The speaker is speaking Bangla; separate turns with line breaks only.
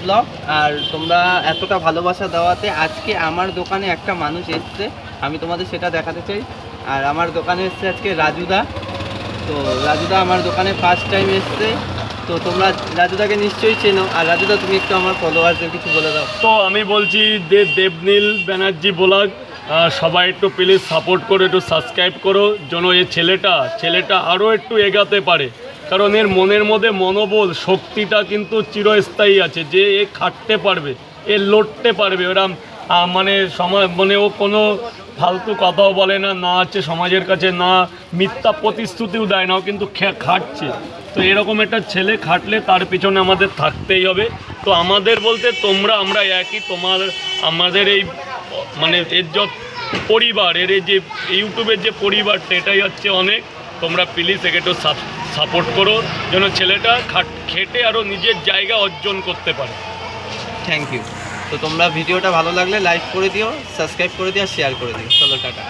ব্লগ। আর তোমরা এতটা ভালোবাসা দেওয়াতে আজকে আমার দোকানে একটা মানুষ এসছে, আমি তোমাদের সেটা দেখাতে চাই। আর আমার দোকানে এসছে আজকে রাজুদা। তো রাজুদা আমার দোকানে ফার্স্ট টাইম এসছে। তো তোমরা রাজুদাকে নিশ্চয়ই চেনো। আর রাজুদা, তুমি একটু আমার ফলোয়ারদের কিছু বলে দাও।
তো আমি বলছি দেবনীল ব্যানার্জি ব্লগ, সবাই একটু প্লিজ সাপোর্ট করো, একটু সাবস্ক্রাইব করো, যেন এই ছেলেটা আরও একটু এগাতে পারে। কারণ এর মনের মধ্যে মনোবল শক্তিটা কিন্তু চিরস্থায়ী আছে, যে এ খাটতে পারবে, এ লড়তে পারবে। ওরা মানে ও কোনো ফালতু কথাও বলে না, না আছে সমাজের কাছে, না মিথ্যা প্রতিশ্রুতিও দেয় না, ও কিন্তু খাটছে। তো এরকম একটা ছেলে খাটলে তার পিছনে আমাদের থাকতেই হবে। তো আমাদের বলতে আমরা একই, আমাদের এই মানে এর যত পরিবার, এর এই যে ইউটিউবের যে পরিবারটা, এটাই হচ্ছে অনেক। তোমরা প্লিজ একে একটু সাপোর্ট করো, যেন ছেলেটা খেটে আরও নিজের জায়গা অর্জন করতে পারে।
Thank you. তো তোমরা ভিডিওটা ভালো লাগলে লাইক করে দিও, সাবস্ক্রাইব করে দিও আর শেয়ার করে দিও। চলো, টাটা।